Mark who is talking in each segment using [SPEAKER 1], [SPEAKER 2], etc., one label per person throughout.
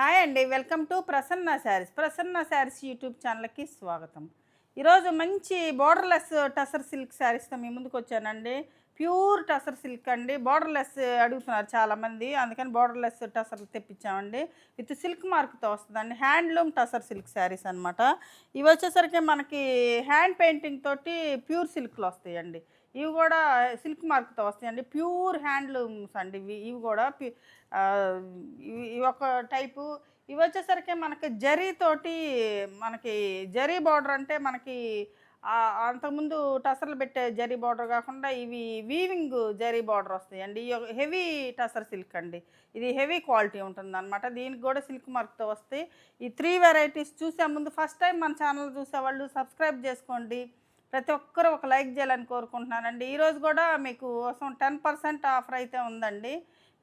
[SPEAKER 1] Hi అండి. Welcome to Prasanna saris. Prasanna saris YouTube ఛానల్కి స్వాగతం. ఈరోజు మంచి బోర్డర్లెస్ టసర్ సిల్క్ శారీస్తో మీ ముందుకు వచ్చానండి. ప్యూర్ టసర్ సిల్క్ అండి. బోర్డర్లెస్ అడుగుతున్నారు చాలామంది, అందుకని బోర్డర్లెస్ టసర్లు తెప్పించామండి. విత్ సిల్క్ మార్క్తో వస్తుందండి. హ్యాండ్లూమ్ టసర్ సిల్క్ శారీస్ అనమాట. ఇవి వచ్చేసరికి మనకి హ్యాండ్ పెయింటింగ్ తోటి ప్యూర్ సిల్క్లో వస్తాయండి. ఇవి కూడా సిల్క్ మార్క్తో వస్తాయండి. ప్యూర్ హ్యాండ్లూమ్స్ అండి. ఇవి కూడా ఇవి ఒక టైపు. ఇవి వచ్చేసరికి మనకి జరీతోటి, మనకి జరీ బార్డర్ అంటే మనకి అంతకుముందు టసర్లు పెట్టే జరీ బార్డర్ కాకుండా ఇవి వీవింగ్ జరీ బార్డర్ వస్తాయండి. ఇవి హెవీ టసర్ సిల్క్ అండి. ఇది హెవీ క్వాలిటీ ఉంటుంది అనమాట. దీనికి కూడా సిల్క్ మార్క్తో వస్తాయి. ఈ 3 వెరైటీస్ చూసే ముందు ఫస్ట్ టైం మన ఛానల్ చూసేవాళ్ళు సబ్స్క్రైబ్ చేసుకోండి. ప్రతి ఒక్కరూ ఒక లైక్ చేయాలని కోరుకుంటున్నానండి. ఈరోజు కూడా మీకు కోసం 10% ఆఫర్ అయితే ఉందండి.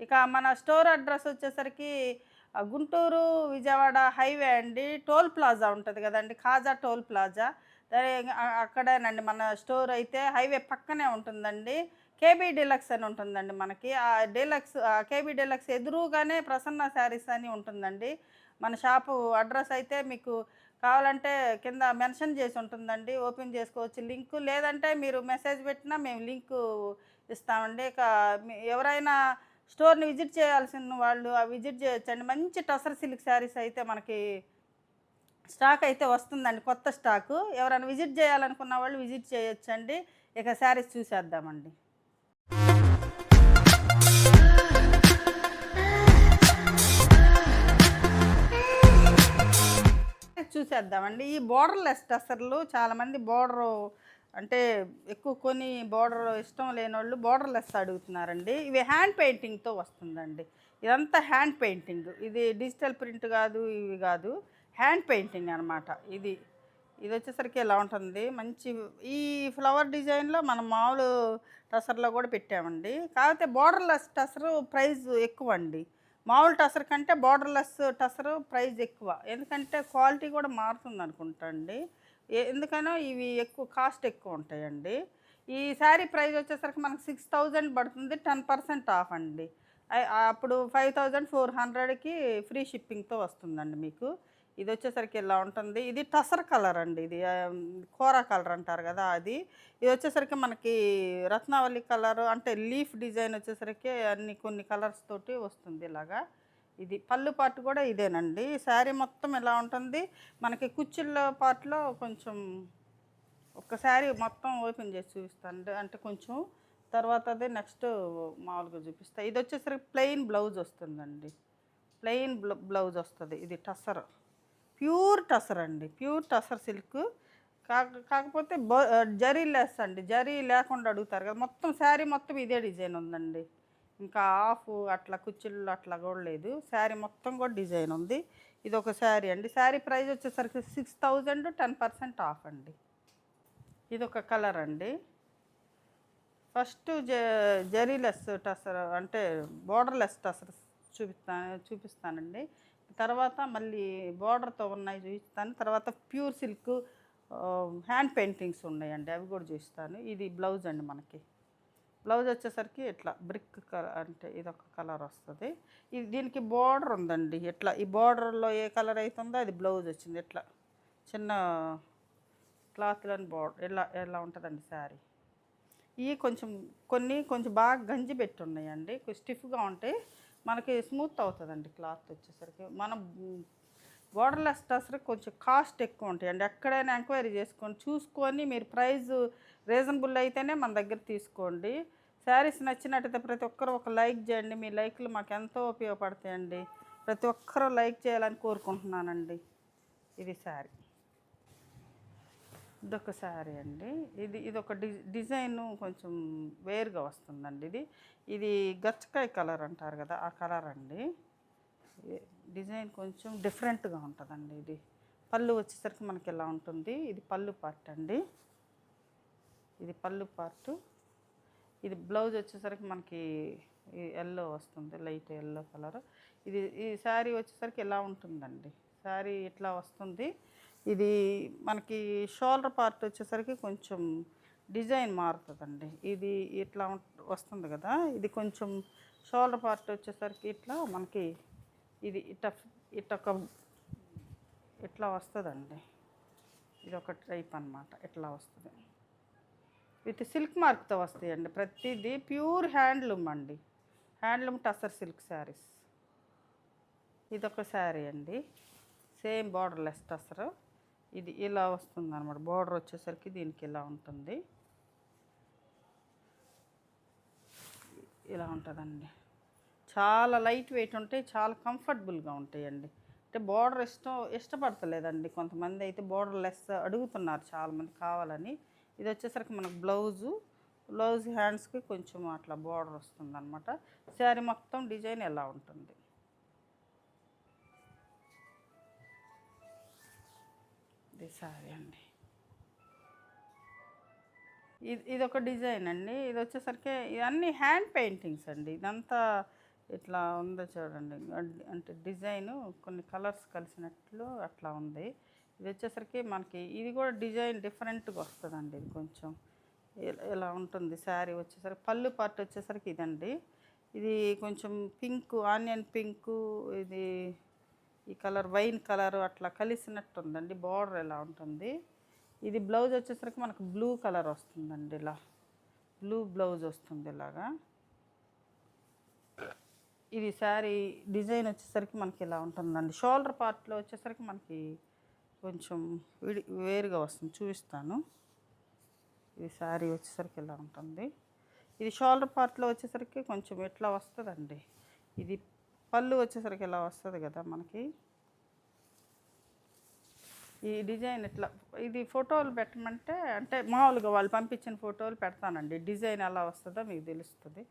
[SPEAKER 1] ఇక మన స్టోర్ అడ్రస్ వచ్చేసరికి గుంటూరు విజయవాడ హైవే అండి. టోల్ ప్లాజా ఉంటుంది కదండి, ఖాజా టోల్ ప్లాజా, అక్కడేనండి మన స్టోర్ అయితే. హైవే పక్కనే ఉంటుందండి. కేబీ డీలక్స్ అని ఉంటుందండి మనకి. ఆ కేబీ డీలక్స్ ఎదురుగానే ప్రసన్న శారీస్ అని ఉంటుందండి మన షాపు అడ్రస్. అయితే మీకు కావాలంటే కింద మెన్షన్ చేసి ఉంటుందండి, ఓపెన్ చేసుకోవచ్చు లింకు. లేదంటే మీరు మెసేజ్ పెట్టినా మేము లింకు ఇస్తామండి. ఇక ఎవరైనా స్టోర్ని విజిట్ చేయాల్సిన వాళ్ళు విజిట్ చేయొచ్చండి. మంచి టసర్ సిల్క్ శారీస్ అయితే మనకి స్టాక్ అయితే వస్తుందండి, కొత్త స్టాకు. ఎవరైనా విజిట్ చేయాలనుకున్న వాళ్ళు విజిట్ చేయొచ్చండి. ఇక శారీస్ చూసేద్దామండి. చూసేద్దామండి. ఈ బోర్డర్లెస్ టసర్లు చాలామంది బోర్డరు అంటే ఎక్కువ కొని బోర్డర్ ఇష్టం లేని వాళ్ళు బోర్డర్లెస్ అడుగుతున్నారండి. ఇవి హ్యాండ్ పెయింటింగ్తో వస్తుందండి. ఇదంతా హ్యాండ్ పెయింటింగ్. ఇది డిజిటల్ ప్రింట్ కాదు, ఇవి కాదు, హ్యాండ్ పెయింటింగ్ అనమాట. ఇది వచ్చేసరికి ఇలా ఉంటుంది. మంచి ఈ ఫ్లవర్ డిజైన్లో మనం మామూలు టసర్లో కూడా పెట్టామండి. కాకపోతే బోర్డర్లెస్ టసరు ప్రైస్ ఎక్కువ అండి. మామూలు టసర్ కంటే బోర్డర్లెస్ టసరు ప్రైస్ ఎక్కువ. ఎందుకంటే క్వాలిటీ కూడా మారుతుంది అనుకుంటా అండి. ఎందుకనో ఇవి ఎక్కువ కాస్ట్ ఎక్కువ ఉంటాయండి. ఈ శారీ ప్రైస్ వచ్చేసరికి మనకు 6000 పడుతుంది. 10% ఆఫ్ అండి. అప్పుడు 5400కి ఫ్రీ షిప్పింగ్తో వస్తుందండి మీకు. ఇది వచ్చేసరికి ఇలా ఉంటుంది. ఇది టసర్ కలర్ అండి. ఇది కోరా కలర్ అంటారు కదా అది. ఇది వచ్చేసరికి మనకి రత్నావళి కలర్ అంటే లీఫ్ డిజైన్ వచ్చేసరికి కొన్ని కలర్స్ తోటి వస్తుంది ఇలాగా. ఇది పళ్ళు పార్ట్ కూడా ఇదేనండి. శారీ మొత్తం ఇలా ఉంటుంది. మనకి కుచ్చిళ్ళ పార్ట్లో కొంచెం ఒక శారీ మొత్తం ఓపెన్ చేసి చూపిస్తాను అంటే కొంచెం తర్వాత అదే నెక్స్ట్ మామూలుగా చూపిస్తాను. ఇది వచ్చేసరికి ప్లెయిన్ బ్లౌజ్ వస్తుందండి. ప్లెయిన్ బ్లౌజ్ వస్తుంది. ఇది టసర్, ప్యూర్ టసర్ అండి. Pure tussar silk. కాకపోతే జరీ లెస్ అండి. జరీ లేకుండా అడుగుతారు కదా. మొత్తం శారీ మొత్తం ఇదే డిజైన్ ఉందండి. ఇంకా ఆఫ్ అట్లా కుచ్చిళ్ళు అట్లా కూడా లేదు. శారీ మొత్తం కూడా డిజైన్ ఉంది. ఇది ఒక శారీ అండి. శారీ ప్రైస్ వచ్చేసరికి 6000, 10% ఆఫ్ అండి. ఇది ఒక కలర్ అండి. ఫస్ట్ జరీలెస్ టసర్ అంటే బోర్డర్లెస్ టసర్ చూపిస్తానండి. తర్వాత మళ్ళీ బోర్డర్తో ఉన్నాయి చూపిస్తాను. తర్వాత ప్యూర్ సిల్క్ హ్యాండ్ పెయింటింగ్స్ ఉన్నాయండి, అవి కూడా చూపిస్తాను. ఇది బ్లౌజ్ అండి. మనకి బ్లౌజ్ వచ్చేసరికి ఇట్లా బ్రిక్ కలర్ అంటే ఇదొక కలర్ వస్తుంది. ఇది దీనికి బోర్డర్ ఉందండి. ఇట్లా ఈ బోర్డర్లో ఏ కలర్ అవుతుందో అది బ్లౌజ్ వచ్చింది. ఇట్లా చిన్న క్లాత్లోని బోర్డర్ ఎలా ఉంటుందండి శారీ. ఇవి కొంచెం బాగా గంజి పెట్టి ఉన్నాయండి. కొంచెం స్టిఫ్గా ఉంటాయి. మనకి స్మూత్ అవుతుందండి క్లాత్ వచ్చేసరికి. మనం బోర్డర్లెస్ టసర్ కొంచెం కాస్ట్ ఎక్కువ ఉంటాయండి. ఎక్కడైనా ఎంక్వైరీ చేసుకొని చూసుకొని మీరు ప్రైస్ రీజనబుల్ అయితేనే మన దగ్గర తీసుకోండి. శారీస్ నచ్చినట్టయితే ప్రతి ఒక్కరు ఒక లైక్ చేయండి. మీ లైక్లు మాకు ఎంతో ఉపయోగపడతాయండి. ప్రతి ఒక్కరూ లైక్ చేయాలని కోరుకుంటున్నానండి. ఇది శారీ, ఇదొక శారీ అండి. ఇదొక డిజైన్ కొంచెం వేరుగా వస్తుందండి. ఇది గచ్చకాయ కలర్ అంటారు కదా, ఆ కలర్ అండి. డిజైన్ కొంచెం డిఫరెంట్గా ఉంటుందండి. ఇది పళ్ళు వచ్చేసరికి మనకి ఇలా ఉంటుంది. ఇది పళ్ళు పార్ట్ అండి. ఇది పళ్ళు పార్టు. ఇది బ్లౌజ్ వచ్చేసరికి మనకి ఎల్లో వస్తుంది, లైట్ ఎల్లో కలర్. ఈ శారీ వచ్చేసరికి ఇలా ఉంటుందండి. శారీ ఇట్లా వస్తుంది. ఇది మనకి షోల్డర్ పార్ట్ వచ్చేసరికి కొంచెం డిజైన్ మారుతుందండి. ఇది ఇట్లా వస్తుంది కదా. ఇది కొంచెం షోల్డర్ పార్ట్ వచ్చేసరికి ఇట్లా మనకి ఇది ఇటొక ఇట్లా వస్తుందండి. ఇది ఒక టైప్ అనమాట. ఇట్లా వస్తుంది విత్ సిల్క్ మార్క్తో వస్తాయండి. ప్రతిదీ ప్యూర్ హ్యాండ్లూమ్ అండి. Handloom tussar silk saris. ఇదొక శారీ అండి, సేమ్ బార్డర్లెస్ టసర్. ఇది ఇలా వస్తుంది అనమాట. బార్డర్ వచ్చేసరికి దీనికి ఇలా ఉంటుంది. ఇలా ఉంటుందండి. చాలా లైట్ వెయిట్ ఉంటాయి, చాలా కంఫర్టబుల్గా ఉంటాయండి. అంటే బార్డర్ ఇష్టపడతలేదండి కొంతమంది, అయితే బార్డర్ లెస్ అడుగుతున్నారు చాలామంది కావాలని. ఇది వచ్చేసరికి మనకు బ్లౌజ్ హ్యాండ్స్కి కొంచెం అట్లా బార్డర్ వస్తుంది అనమాట. శారీ మొత్తం డిజైన్ ఎలా ఉంటుంది. ఇది శారీ అండి. ఇదొక డిజైన్ అండి. ఇది వచ్చేసరికి ఇవన్నీ హ్యాండ్ పెయింటింగ్స్ అండి. ఇదంతా ఇట్లా ఉందో చూడండి, అంటే డిజైను కొన్ని కలర్స్ కలిసినట్లు అట్లా ఉంది. ఇది వచ్చేసరికి మనకి ఇది కూడా డిజైన్ డిఫరెంట్గా వస్తుందండి. ఇది కొంచెం ఇలా ఉంటుంది. శారీ వచ్చేసరికి పళ్ళు పార్ట్ వచ్చేసరికి ఇదండి. ఇది కొంచెం పింక్, ఆనియన్ పింకు, ఇది ఈ కలర్ వైన్ కలర్ అట్లా కలిసినట్టు ఉందండి. బార్డర్ ఎలా ఉంటుంది. ఇది బ్లౌజ్ వచ్చేసరికి మనకు బ్లూ కలర్ వస్తుందండి. ఇలా బ్లూ బ్లౌజ్ వస్తుంది ఇలాగా. ఇది శారీ డిజైన్ వచ్చేసరికి మనకి ఇలా ఉంటుందండి. షోల్డర్ పార్ట్లో వచ్చేసరికి మనకి కొంచెం వేరుగా వస్తుంది, చూపిస్తాను. ఇది శారీ వచ్చేసరికి ఇలా ఉంటుంది. ఇది షోల్డర్ పార్ట్లో వచ్చేసరికి కొంచెం ఇట్లా వస్తుందండి. ఇది పళ్ళు వచ్చేసరికి ఇలా వస్తుంది కదా మనకి. ఈ డిజైన్ ఇట్లా, ఇది ఫోటోలు పెట్టమంటే అంటే మామూలుగా వాళ్ళు పంపించిన ఫోటోలు పెడతానండి. డిజైన్ ఎలా వస్తుందో మీకు తెలుస్తుంది.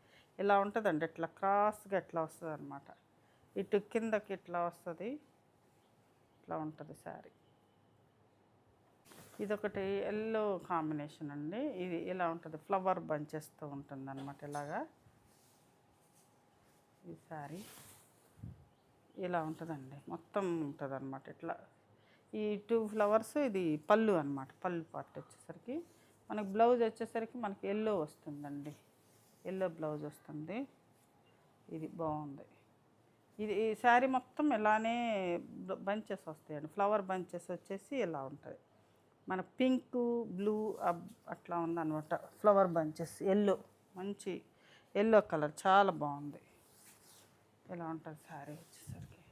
[SPEAKER 1] ఇలా ఉంటుందండి, ఇట్లా క్రాస్గా ఇట్లా వస్తుంది అనమాట. ఇటు కిందకి ఇట్లా వస్తుంది, ఇట్లా ఉంటుంది శారీ. ఇదొకటి ఎల్లో కాంబినేషన్ అండి. ఇది ఇలా ఉంటుంది, ఫ్లవర్ బంచెస్తో ఉంటుంది అనమాట. ఇలాగా ఈ శారీ ఇలా ఉంటుందండి, మొత్తం ఉంటుంది అనమాట. ఇట్లా ఈ 2 ఫ్లవర్స్, ఇది పళ్ళు అనమాట. పళ్ళు పార్ట్ వచ్చేసరికి మనకి బ్లౌజ్ వచ్చేసరికి మనకి ఎల్లో వస్తుందండి. ఎల్లో బ్లౌజ్ వస్తుంది. ఇది బాగుంది. ఇది ఈ శారీ మొత్తం ఇలానే బంచెస్ వస్తాయండి. ఫ్లవర్ బంచెస్ వచ్చేసి ఇలా ఉంటుంది. మన పింక్ బ్లూ అట్లా ఉందన్నమాట. ఫ్లవర్ బంచెస్ ఎల్లో, మంచి ఎల్లో కలర్, చాలా బాగుంది. ఇలా ఉంటుంది శారీ వచ్చేసరికి.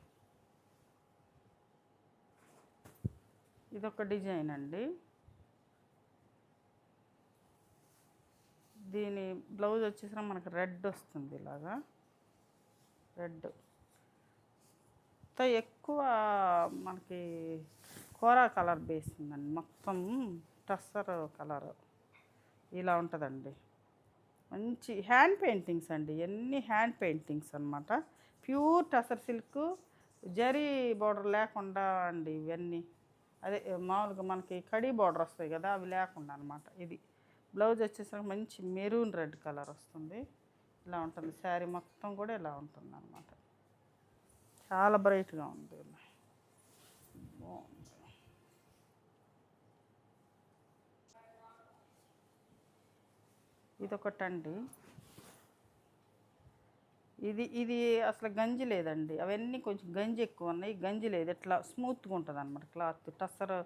[SPEAKER 1] ఇదొక డిజైన్ అండి. దీని బ్లౌజ్ వచ్చేసరికి మనకు రెడ్ వస్తుంది. ఇలాగా రెడ్ ఎక్కువ మనకి కోరా కలర్ బేస్ ఉందండి. మొత్తం టస్సర్ కలర్ ఇలా ఉంటుందండి. మంచి హ్యాండ్ పెయింటింగ్స్ అండి. ఇవన్నీ హ్యాండ్ పెయింటింగ్స్ అనమాట. Pure tussar silk, zari border లేకుండా అండి ఇవన్నీ. అదే మామూలుగా మనకి కడీ బార్డర్ వస్తాయి కదా, అవి లేకుండా అనమాట. ఇది బ్లౌజ్ వచ్చేసరికి మంచి మెరూన్ రెడ్ కలర్ వస్తుంది. ఇలా ఉంటుంది శారీ మొత్తం కూడా ఇలా ఉంటుంది అనమాట. చాలా బ్రైట్గా ఉంది, బాగుంది. ఇదొకటండి. ఇది అసలు గంజి లేదండి. అవన్నీ కొంచెం గంజి ఎక్కువ ఉన్నాయి, గంజి లేదు. ఇట్లా స్మూత్గా ఉంటుంది అనమాట క్లాత్. టస్సర్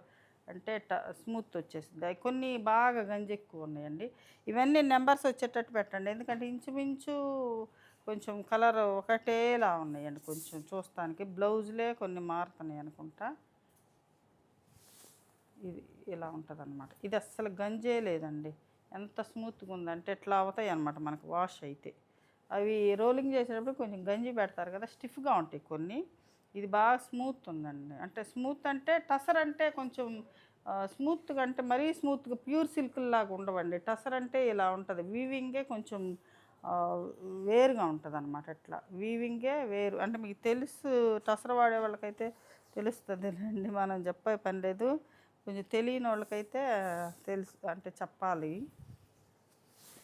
[SPEAKER 1] అంటే స్మూత్ వచ్చేసింది. అవి కొన్ని బాగా గంజి ఎక్కువ ఉన్నాయండి. ఇవన్నీ నెంబర్స్ వచ్చేటట్టు పెట్టండి, ఎందుకంటే ఇంచుమించు కొంచెం కలర్ ఒకటేలా ఉన్నాయండి. కొంచెం చూస్తానికి బ్లౌజులే కొన్ని మారుతున్నాయి అనుకుంటా. ఇది ఇలా ఉంటుంది అనమాట. ఇది అస్సలు గంజే లేదండి. ఎంత స్మూత్గా ఉందంటే ఇట్లా అవుతాయి అనమాట మనకు వాష్ అయితే. అవి రోలింగ్ చేసేటప్పుడు కొంచెం గంజి పెడతారు కదా, స్టిఫ్గా ఉంటాయి కొన్ని. ఇది బాగా స్మూత్ ఉందండి. అంటే స్మూత్ అంటే టసర్ అంటే కొంచెం స్మూత్గా, అంటే మరీ స్మూత్గా ప్యూర్ సిల్క్ లాగా ఉండవండి. టసర్ అంటే ఇలా ఉంటుంది. వీవింగే కొంచెం వేరుగా ఉంటుంది అనమాట. ఇట్లా వీవింగే వేరు. అంటే మీకు తెలుసు, టసర్ వాడే వాళ్ళకైతే తెలుస్తుంది అండి, మనం చెప్పే పని లేదు. కొంచెం తెలియని వాళ్ళకైతే తెలుసు, అంటే చెప్పాలి.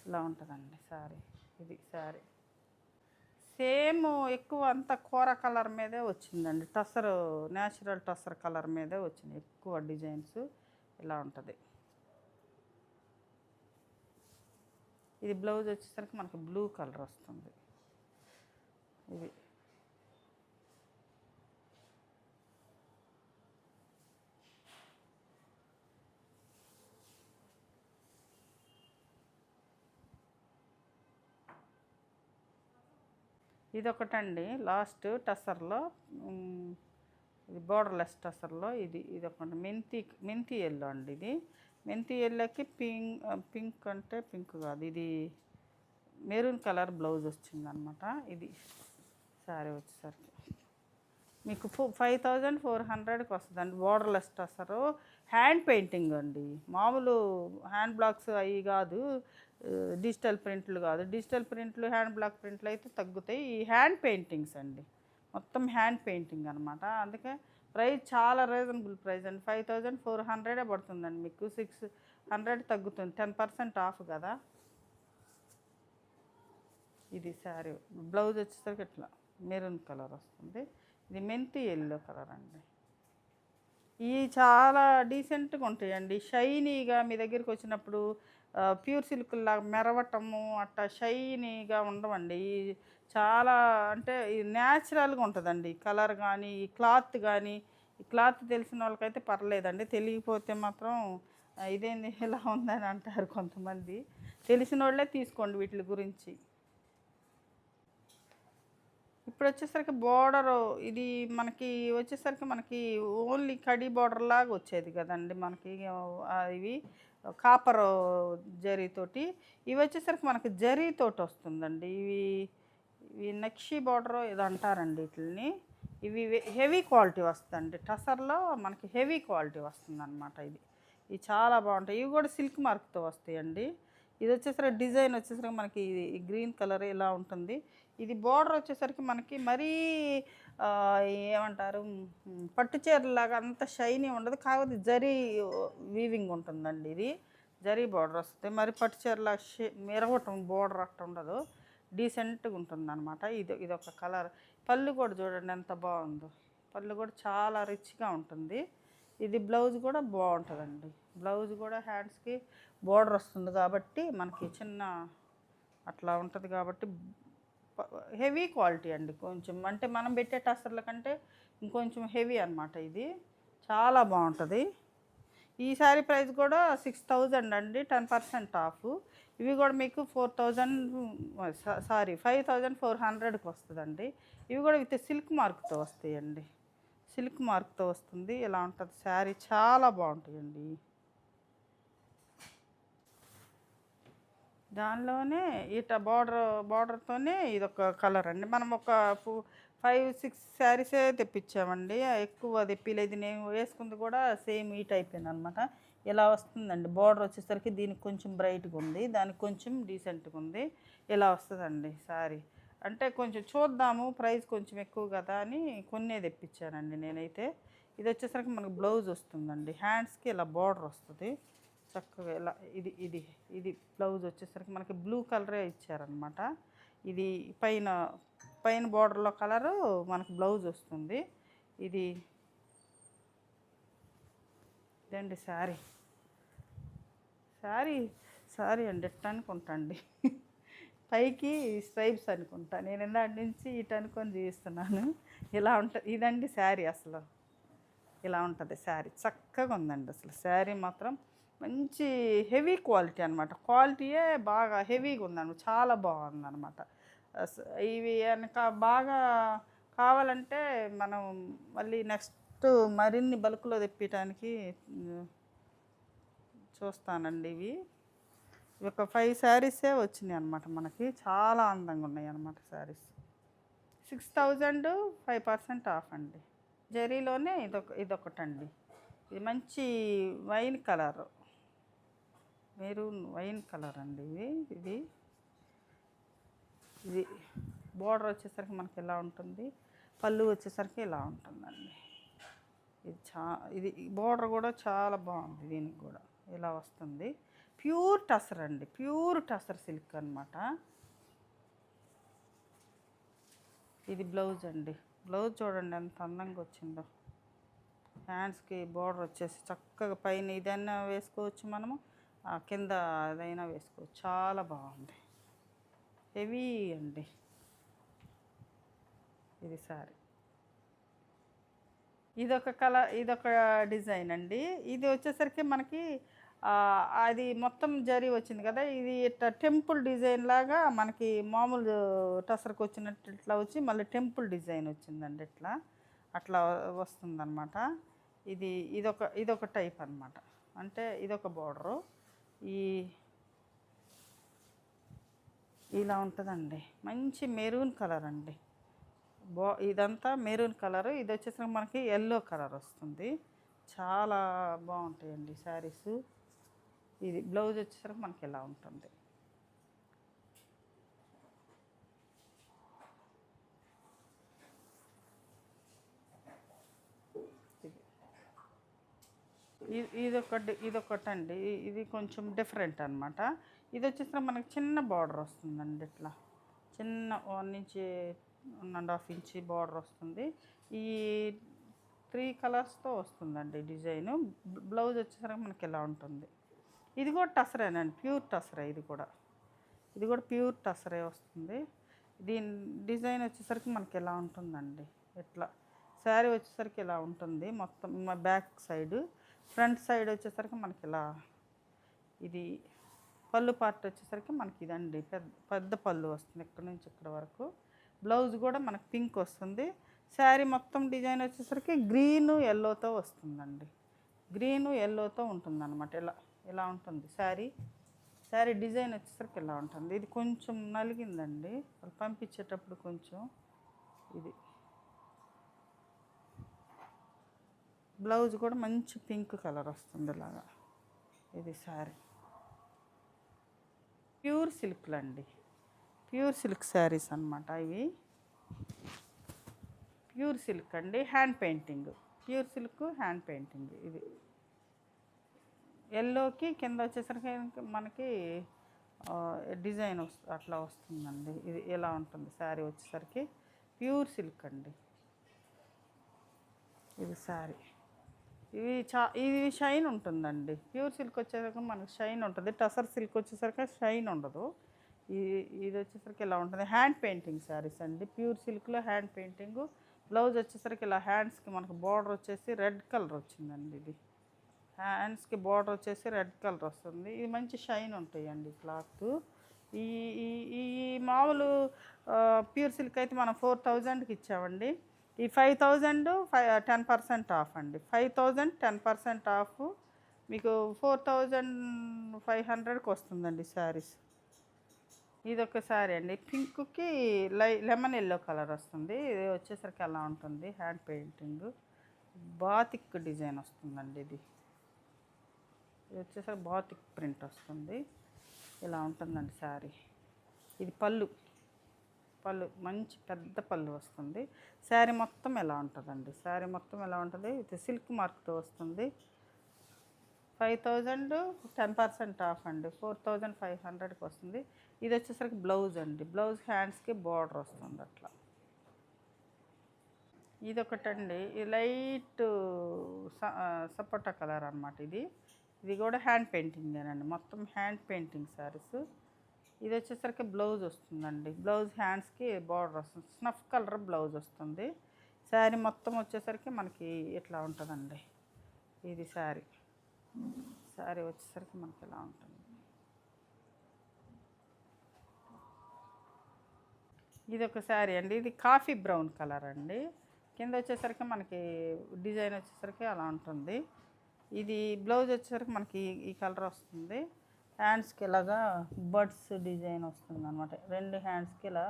[SPEAKER 1] ఇలా ఉంటుందండి శారీ. ఇది శారీ సేమ్ ఎక్కువ అంతా కూర కలర్ మీదే వచ్చిందండి. టసర్, న్యాచురల్ టసర్ కలర్ మీదే వచ్చింది ఎక్కువ డిజైన్స్. ఇలా ఉంటుంది. ఇది బ్లౌజ్ వచ్చేసరికి మనకు బ్లూ కలర్ వస్తుంది. ఇది ఇదొకటండి లాస్ట్ టసర్లో, ఇది బోర్డర్లెస్ టసర్లో ఇది ఒకటి మెంతి ఎల్లో అండి. ఇది మెంతి ఎల్లోకి పింక్ అంటే పింక్ కాదు, ఇది మెరూన్ కలర్ బ్లౌజ్ వచ్చిందనమాట. ఇది సారీ వచ్చేసరికి మీకు 5400కి వస్తుందండి. బోర్డర్లెస్ టసరు, హ్యాండ్ పెయింటింగ్ అండి. మామూలు హ్యాండ్ బ్లాక్స్ అవి కాదు, డిజిటల్ ప్రింట్లు కాదు. డిజిటల్ ప్రింట్లు హ్యాండ్ బ్లాక్ ప్రింట్లు అయితే తగ్గుతాయి. ఈ హ్యాండ్ పెయింటింగ్స్ అండి, మొత్తం హ్యాండ్ పెయింటింగ్ అనమాట. అందుకే ప్రైస్ చాలా రీజనబుల్ ప్రైస్ అండి. 5400 పడుతుందండి. మీకు 600 తగ్గుతుంది, 10% ఆఫ్ కదా. ఇది శారీ బ్లౌజ్ వచ్చేసరికి ఇట్లా మెరూన్ కలర్ వస్తుంది. ఇది మెంతి ఎల్లో కలర్ అండి. ఇవి చాలా డీసెంట్గా ఉంటాయండి, షైనీగా. మీ దగ్గరికి వచ్చినప్పుడు ప్యూర్ సిల్క్ లాగా మెరవటము అట్లా షైనీగా ఉండవండి. చాలా అంటే న్యాచురల్గా ఉంటుందండి కలర్ కానీ, ఈ క్లాత్ కానీ. ఈ క్లాత్ తెలిసిన వాళ్ళకైతే పర్లేదండి, తెలియకపోతే మాత్రం ఇదేంది ఇలా ఉందని అంటారు కొంతమంది. తెలిసిన వాళ్ళే తీసుకోండి వీటి గురించి. ఇప్పుడు వచ్చేసరికి బోర్డరు ఇది మనకి వచ్చేసరికి మనకి ఓన్లీ కడీ బోర్డర్ లాగా వచ్చేది కదండి మనకి. ఇవి కాపర్ జరీతోటి, ఇవి వచ్చేసరికి మనకి జరీతోటి వస్తుందండి. ఇవి నక్షి బోర్డర్ ఇది అంటారండి వీటిని. ఇవి హెవీ క్వాలిటీ వస్తుందండి. టసర్లో మనకి హెవీ క్వాలిటీ వస్తుంది అనమాట. ఇవి చాలా బాగుంటాయి. ఇవి కూడా సిల్క్ మార్క్తో వస్తాయండి. ఇది వచ్చేసరికి డిజైన్ వచ్చేసరికి మనకి గ్రీన్ కలర్ ఇలా ఉంటుంది. ఇది బోర్డర్ వచ్చేసరికి మనకి మరీ ఏమంటారు, పట్టు చీరలాగా అంత షైనీ ఉండదు, కాకపోతే జరీ వీవింగ్ ఉంటుందండి. ఇది జరీ బోర్డర్ వస్తుంది. మరి పట్టు చీరలాగా మెరవటం బోర్డర్ అట్ట ఉండదు, డీసెంట్గా ఉంటుంది అనమాట. ఇదొక కలర్. పళ్ళు కూడా చూడండి ఎంత బాగుందో, పళ్ళు కూడా చాలా రిచ్గా ఉంటుంది. ఇది బ్లౌజ్ కూడా బాగుంటుందండి. బ్లౌజ్ కూడా హ్యాండ్స్కి బోర్డర్ వస్తుంది కాబట్టి మనకి చిన్న అట్లా ఉంటుంది కాబట్టి హెవీ క్వాలిటీ అండి. కొంచెం అంటే మనం పెట్టే టసర్ల కంటే ఇంకొంచెం హెవీ అనమాట. ఇది చాలా బాగుంటుంది. ఈ శారీ ప్రైస్ కూడా 6000 అండి, 10% ఆఫ్. ఇవి కూడా మీకు 5400కి వస్తుందండి. ఇవి కూడా విత్ సిల్క్ మార్క్తో వస్తాయండి. సిల్క్ మార్క్తో వస్తుంది. ఇలా ఉంటుంది శారీ, చాలా బాగుంటాయండి. దానిలోనే ఇట బార్డర్తోనే ఇదొక కలర్ అండి. మనం ఒక 5-6 శారీసే తెప్పించామండి, ఎక్కువ తెప్పిలేదు. నేను వేసుకుంది కూడా సేమ్ ఈ టైపేనా అనమాట. ఇలా వస్తుందండి. బార్డర్ వచ్చేసరికి దీనికి కొంచెం బ్రైట్గా ఉంది, దానికి కొంచెం డీసెంట్గా ఉంది. ఇలా వస్తుందండి శారీ. అంటే కొంచెం చూద్దాము, ప్రైస్ కొంచెం ఎక్కువ కదా అని కొన్నే తెప్పించానండి నేనైతే. ఇది వచ్చేసరికి మనకు బ్లౌజ్ వస్తుందండి. హ్యాండ్స్కి ఇలా బార్డర్ వస్తుంది చక్కగా. ఇలా ఇది బ్లౌజ్ వచ్చేసరికి మనకి బ్లూ కలరే ఇచ్చారనమాట. ఇది పైన బార్డర్లో కలరు మనకు బ్లౌజ్ వస్తుంది. ఇదండి శారీ అండి. ఎట్ట అనుకుంటాండి, పైకి స్ట్రైప్స్ అనుకుంటా. నేను ఇందాటి నుంచి ఇటు అనుకొని చూపిస్తున్నాను. ఇలా ఉంటుంది ఇదండి శారీ. అసలు ఇలా ఉంటుంది శారీ, చక్కగా ఉందండి. అసలు శారీ మాత్రం మంచి హెవీ క్వాలిటీ అనమాట. క్వాలిటీయే బాగా హెవీగా ఉందన్నమాట, చాలా బాగుందన్నమాట. ఇవి కనుక బాగా కావాలంటే మనం మళ్ళీ నెక్స్ట్ మరిన్ని బల్క్లో తెప్పించడానికి చూస్తానండి. ఇవి ఒక 5 శారీసే వచ్చినాయి అనమాట మనకి. చాలా అందంగా ఉన్నాయి అనమాట శారీస్. 6000, 5% ఆఫ్ అండి. జరీలోనే ఇదొకటండి. ఇది మంచి wine colour, maroon wine colour అండి. ఇది బోర్డర్ వచ్చేసరికి మనకి ఇలా ఉంటుంది, పళ్ళు వచ్చేసరికి ఇలా ఉంటుందండి. ఇది బోర్డర్ కూడా చాలా బాగుంది. దీనికి కూడా ఇలా వస్తుంది. ప్యూర్ టసర్ అండి, ప్యూర్ టసర్ సిల్క్ అనమాట. ఇది బ్లౌజ్ అండి. బ్లౌజ్ చూడండి ఎంత అందంగా వచ్చిందో. హ్యాండ్స్కి బోర్డర్ వచ్చేసి చక్కగా పైన ఇదైనా వేసుకోవచ్చు మనము, కింద అదైనా వేసుకోవచ్చు. చాలా బాగుంది, హెవీ అండి. ఇది సారీ. ఇదొక డిజైన్ అండి. ఇది వచ్చేసరికి మనకి అది మొత్తం జరీ వచ్చింది కదా, ఇది ఇట్లా టెంపుల్ డిజైన్ లాగా మనకి మామూలు టసర్కి వచ్చినట్టు ఇట్లా వచ్చి మళ్ళీ టెంపుల్ డిజైన్ వచ్చిందండి ఇట్లా, అట్లా వస్తుందన్నమాట. ఇదొక టైప్ అనమాట. అంటే ఇదొక బోర్డరు. ఈ ఇలా ఉంటుందండి, మంచి మెరూన్ కలర్ అండి. ఇదంతా మెరూన్ కలరు, ఇది వచ్చేసరికి మనకి ఎల్లో కలర్ వస్తుంది. చాలా బాగుంటాయండి శారీస్. ఇది బ్లౌజ్ వచ్చేసరికి మనకి ఇలా ఉంటుంది. ఇదొకటండి, ఇది కొంచెం డిఫరెంట్ అనమాట. ఇది వచ్చేసరికి మనకి చిన్న బార్డర్ వస్తుందండి, ఇట్లా చిన్న 1.5 ఇంచ్ బార్డర్ వస్తుంది. ఈ 3 కలర్స్తో వస్తుందండి డిజైను. బ్లౌజ్ వచ్చేసరికి మనకి ఇలా ఉంటుంది. ఇది కూడా టసరేనండి, ప్యూర్ టసరే. ఇది కూడా ప్యూర్ టసరే వస్తుంది. దీని డిజైన్ వచ్చేసరికి మనకి ఇలా ఉంటుందండి. ఇట్లా శారీ వచ్చేసరికి ఇలా ఉంటుంది మొత్తం. బ్యాక్ సైడ్, ఫ్రంట్ సైడ్ వచ్చేసరికి మనకి ఇలా. ఇది పళ్ళు పార్ట్ వచ్చేసరికి మనకి ఇదండి, పెద్ద పళ్ళు వస్తుంది ఇక్కడ నుంచి ఇక్కడ వరకు. బ్లౌజ్ కూడా మనకి పింక్ వస్తుంది. శారీ మొత్తం డిజైన్ వచ్చేసరికి గ్రీను ఎల్లోతో వస్తుందండి. గ్రీను ఎల్లోతో ఉంటుందన్నమాట. ఇలా ఉంటుంది శారీ డిజైన్ వచ్చేసరికి ఇలా ఉంటుంది. ఇది కొంచెం నలిగిందండి వాళ్ళు పంపించేటప్పుడు కొంచెం. ఇది బ్లౌజ్ కూడా మంచి పింక్ కలర్ వస్తుంది ఇలాగా. ఇది శారీ ప్యూర్ సిల్క్లు అండి, ప్యూర్ సిల్క్ శారీస్ అనమాట ఇవి. ప్యూర్ సిల్క్ అండి, hand painting, pure silk hand painting. ఇది ఎల్లోకి కింద వచ్చేసరికి మనకి డిజైన్ అట్లా వస్తుందండి. ఇది ఎలా ఉంటుంది శారీ వచ్చేసరికి ప్యూర్ సిల్క్ అండి. ఇది శారీ. ఇది షైన్ ఉంటుందండి. ప్యూర్ సిల్క్ వచ్చేసరికి మనకి షైన్ ఉంటుంది. టసర్ సిల్క్ వచ్చేసరికి షైన్ ఉండదు. ఇది వచ్చేసరికి ఇలా ఉంటుంది. హ్యాండ్ పెయింటింగ్ శారీస్ అండి, ప్యూర్ సిల్క్లో హ్యాండ్ పెయింటింగ్. బ్లౌజ్ వచ్చేసరికి ఇలా హ్యాండ్స్కి మనకు బార్డర్ వచ్చేసి రెడ్ కలర్ వచ్చిందండి. ఇది హ్యాండ్స్కి బార్డర్ వచ్చేసి రెడ్ కలర్ వస్తుంది. ఇది మంచి షైన్ ఉంటాయండి క్లాత్. ఈ ఈ మామూలు ప్యూర్ సిల్క్ అయితే మనం 4000కి ఇచ్చామండి. ఈ 5000 10% ఆఫ్ అండి. 5000 10% ఆఫ్ మీకు 4500కి వస్తుందండి శారీస్. ఇదొక శారీ అండి, పింక్కి లెమన్ ఎల్లో కలర్ వస్తుంది. ఇది వచ్చేసరికి అలా ఉంటుంది. హ్యాండ్ పెయింటింగ్ బాతిక్ డిజైన్ వస్తుందండి. ఇది వచ్చేసరికి బాతిక్ ప్రింట్ వస్తుంది. ఇలా ఉంటుందండి శారీ. ఇది పళ్ళు మంచి పెద్ద పళ్ళు వస్తుంది. శారీ మొత్తం ఎలా ఉంటుందండి, శారీ మొత్తం ఎలా ఉంటుంది. ఇది సిల్క్ మార్క్తో వస్తుంది. 5000 10% ఆఫ్ అండి, 4500కి వస్తుంది. ఇది వచ్చేసరికి బ్లౌజ్ అండి, బ్లౌజ్ హ్యాండ్స్కి బార్డర్ వస్తుంది అట్లా. ఇదొకటండి, ఇది లైట్ సపోటా కలర్ అనమాట. ఇది కూడా హ్యాండ్ పెయింటింగేనండి, మొత్తం హ్యాండ్ పెయింటింగ్ శారీస్. ఇది వచ్చేసరికి బ్లౌజ్ వస్తుందండి, బ్లౌజ్ హ్యాండ్స్కి బార్డర్ వస్తుంది. స్నఫ్ కలర్ బ్లౌజ్ వస్తుంది. శారీ మొత్తం వచ్చేసరికి మనకి ఇట్లా ఉంటుందండి. ఇది శారీ వచ్చేసరికి మనకి ఇలా ఉంటుంది. ఇది ఒక శారీ అండి, ఇది కాఫీ బ్రౌన్ కలర్ అండి. కింద వచ్చేసరికి మనకి డిజైన్ వచ్చేసరికి అలా ఉంటుంది. ఇది బ్లౌజ్ వచ్చేసరికి మనకి ఈ కలర్ వస్తుంది. హ్యాండ్స్కి ఇలాగా బర్డ్స్ డిజైన్ వస్తుంది అనమాట. 2 హ్యాండ్స్కి ఇలా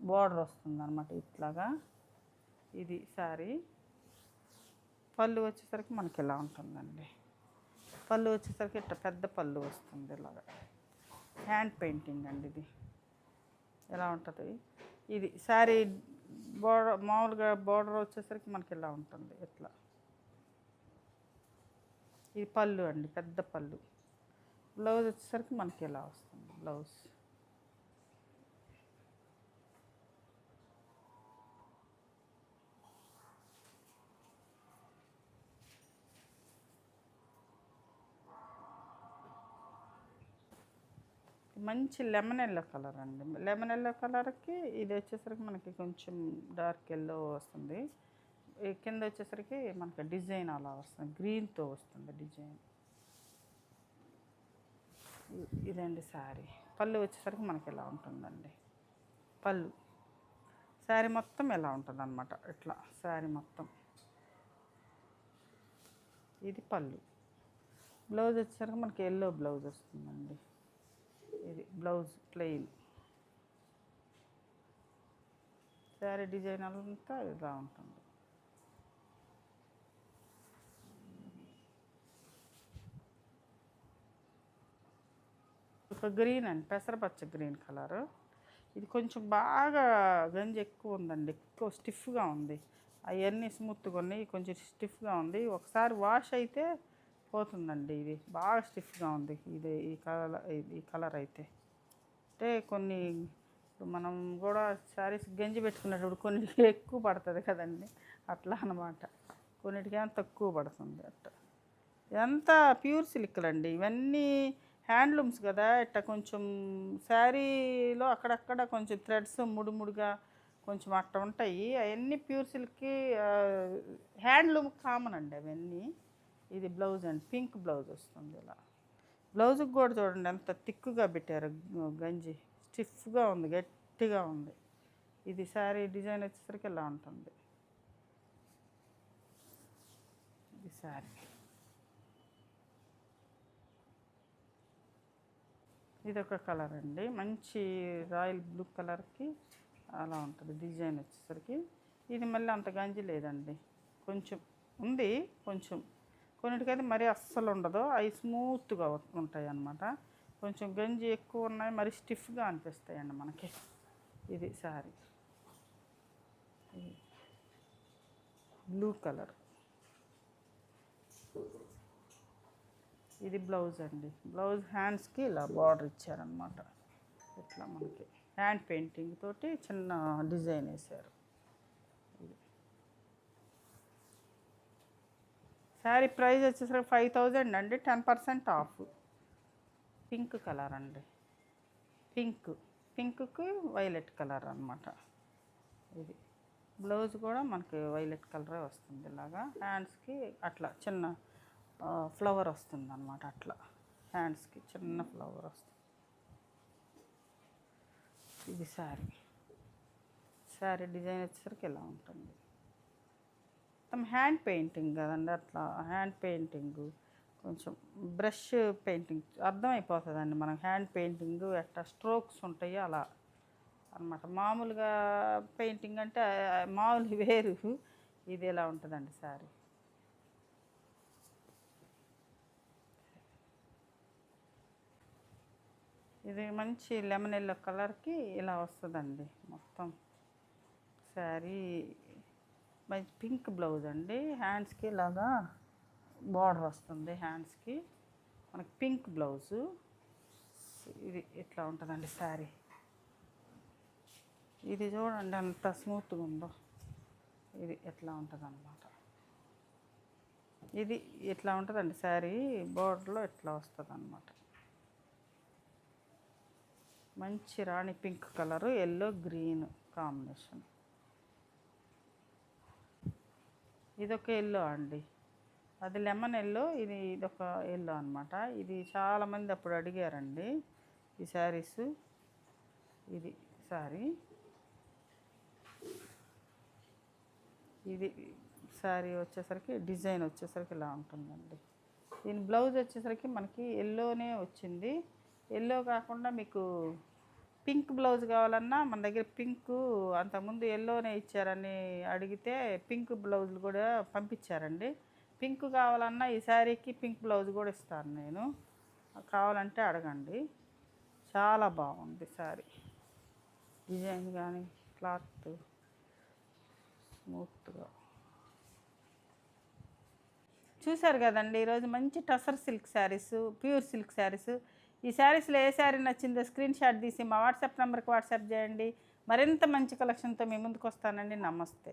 [SPEAKER 1] బార్డర్ వస్తుంది అనమాట ఇట్లాగా. ఇది శారీ. పళ్ళు వచ్చేసరికి మనకి ఇలా ఉంటుందండి. పళ్ళు వచ్చేసరికి ఇట్లా పెద్ద పళ్ళు వస్తుంది ఇలాగా. హ్యాండ్ పెయింటింగ్ అండి ఇది. ఎలా ఉంటుంది ఇది శారీ బార్డర్, మామూలుగా బార్డర్ వచ్చేసరికి మనకి ఇలా ఉంటుంది ఇట్లా. ఇది పళ్ళు అండి, పెద్ద పళ్ళు. బ్లౌజ్ వచ్చేసరికి మనకి ఇలా వస్తుంది బ్లౌజ్. మంచి లెమన్ ఎల్లో కలర్ అండి, లెమన్ ఎల్లో కలర్కి ఇది వచ్చేసరికి మనకి కొంచెం డార్క్ ఎల్లో వస్తుంది. కింద వచ్చేసరికి మనకి డిజైన్ అలా వస్తుంది, గ్రీన్తో వస్తుంది డిజైన్. ఇదండి శారీ. పళ్ళు వచ్చేసరికి మనకి ఇలా ఉంటుందండి. పళ్ళు శారీ మొత్తం ఎలా ఉంటుంది అనమాట, ఇట్లా శారీ మొత్తం. ఇది పళ్ళు. బ్లౌజ్ వచ్చేసరికి మనకి ఎల్లో బ్లౌజ్ వస్తుందండి. ఇది బ్లౌజ్ ప్లెయిన్. శారీ డిజైన్ అంతా ఇలా ఉంటుంది. ఒక గ్రీన్ అండి, పెసరపచ్చ గ్రీన్ కలరు. ఇది కొంచెం బాగా గంజి ఎక్కువ ఉందండి, ఎక్కువ స్టిఫ్గా ఉంది. అవన్నీ స్మూత్గా ఉన్నాయి, కొంచెం స్టిఫ్గా ఉంది. ఒకసారి వాష్ అయితే పోతుందండి. ఇది బాగా స్టిఫ్గా ఉంది. ఇది ఈ కలర్ అయితే అంటే కొన్ని మనం కూడా శారీస్ గంజి పెట్టుకునేటప్పుడు కొన్నిటికి ఎక్కువ పడుతుంది కదండి, అట్లా అన్నమాట. కొన్నిటికి ఏమో తక్కువ పడుతుంది అట్లా. ఇదంతా ప్యూర్ సిల్క్లు అండి ఇవన్నీ, హ్యాండ్లూమ్స్ కదా. ఇట్లా కొంచెం శారీలో అక్కడక్కడ కొంచెం థ్రెడ్స్ ముడిముడిగా కొంచెం అట్లా ఉంటాయి. అవన్నీ ప్యూర్ సిల్క్కి హ్యాండ్లూమ్ కామన్ అండి అవన్నీ. ఇది బ్లౌజ్ అండి, పింక్ బ్లౌజ్ వస్తుంది ఇలా. బ్లౌజ్కి కూడా చూడండి ఎంత థిక్గా పెట్టారు గంజి, స్టిఫ్గా ఉంది, గట్టిగా ఉంది. ఇది శారీ డిజైన్ వచ్చేసరికి ఇలా ఉంటుంది. ఇది శారీ. ఇది ఒక కలర్ అండి, మంచి రాయల్ బ్లూ కలర్కి అలా ఉంటుంది డిజైన్ వచ్చేసరికి. ఇది మళ్ళీ అంత గంజి లేదండి, కొంచెం ఉంది. కొంచెం కొన్నిటికైతే మరీ అస్సలు ఉండదు, అవి స్మూత్గా ఉంటాయి అన్నమాట. కొంచెం గంజి ఎక్కువ ఉన్నాయి, మరి స్టిఫ్గా అనిపిస్తాయండి మనకి. ఇది శారీ బ్లూ కలర్. ఇది బ్లౌజ్ అండి. బ్లౌజ్ హ్యాండ్స్కి ఇలా బార్డర్ ఇచ్చారనమాట. ఇట్లా మనకి హ్యాండ్ పెయింటింగ్ తోటి చిన్న డిజైన్ వేశారు. ఇది శారీ ప్రైస్ వచ్చేసరికి 5000 అండి, 10% ఆఫ్. పింక్ కలర్ అండి, పింక్కి వైలెట్ కలర్ అనమాట. ఇది బ్లౌజ్ కూడా మనకి వైలెట్ కలరే వస్తుంది. ఇలాగా హ్యాండ్స్కి అట్లా చిన్న ఫ్లవర్ వస్తుంది అనమాట. అట్లా హ్యాండ్స్కి చిన్న ఫ్లవర్ వస్తుంది. ఇది శారీ డిజైన్ వచ్చేసరికి ఇలా ఉంటుంది. మొత్తం హ్యాండ్ పెయింటింగ్ కదండి, అట్లా హ్యాండ్ పెయింటింగ్ కొంచెం బ్రష్ పెయింటింగ్ అర్థమైపోతుందండి మనం. హ్యాండ్ పెయింటింగ్ ఎట్లా స్ట్రోక్స్ ఉంటాయి అలా అనమాట. మామూలుగా పెయింటింగ్ అంటే మామూలు వేరు, ఇది ఎలా ఉంటుందండి శారీ. ఇది మంచి లెమన్ ఎల్లో కలర్కి ఇలా వస్తుందండి మొత్తం శారీ. మంచి పింక్ బ్లౌజ్ అండి, హ్యాండ్స్కి ఇలాగా బార్డర్ వస్తుంది. హ్యాండ్స్కి మనకి పింక్ బ్లౌజు. ఇది ఇట్లా ఉంటుందండి శారీ. ఇది చూడండి ఎంత స్మూత్గా ఉందో. ఇది ఎట్లా ఉంటుంది అన్నమాట. ఇది ఇట్లా ఉంటుందండి శారీ, బార్డర్లో ఇట్లా వస్తుంది అన్నమాట. మంచి రాణి pink colour, yellow green combination. ఇదొక ఎల్లో అండి, అది లెమన్ ఎల్లో, ఇదొక ఎల్లో అనమాట. ఇది చాలామంది అప్పుడు అడిగారండి ఈ శారీస్. ఇది శారీ. ఇది శారీ వచ్చేసరికి డిజైన్ వచ్చేసరికి ఇలా ఉంటుందండి. దీని బ్లౌజ్ వచ్చేసరికి మనకి ఎల్లోనే వచ్చింది. ఎల్లో కాకుండా మీకు పింక్ బ్లౌజ్ కావాలన్నా మన దగ్గర పింక్ అంతకుముందు ఎల్లోనే ఇచ్చారని అడిగితే పింక్ బ్లౌజులు కూడా పంపించారండి. పింక్ కావాలన్నా ఈ శారీకి పింక్ బ్లౌజ్ కూడా ఇస్తాను నేను, కావాలంటే అడగండి. చాలా బాగుంది శారీ డిజైన్ కానీ క్లాత్ స్మూత్గా. చూశారు కదండి ఈరోజు మంచి tussar silk saris, pure silk saris. ఈ శారీస్లో ఏ శారీ నచ్చిందో స్క్రీన్ షాట్ తీసి మా వాట్సాప్ నెంబర్కి వాట్సాప్ చేయండి. మరింత మంచి కలెక్షన్తో మీ ముందుకు వస్తానండి. నమస్తే.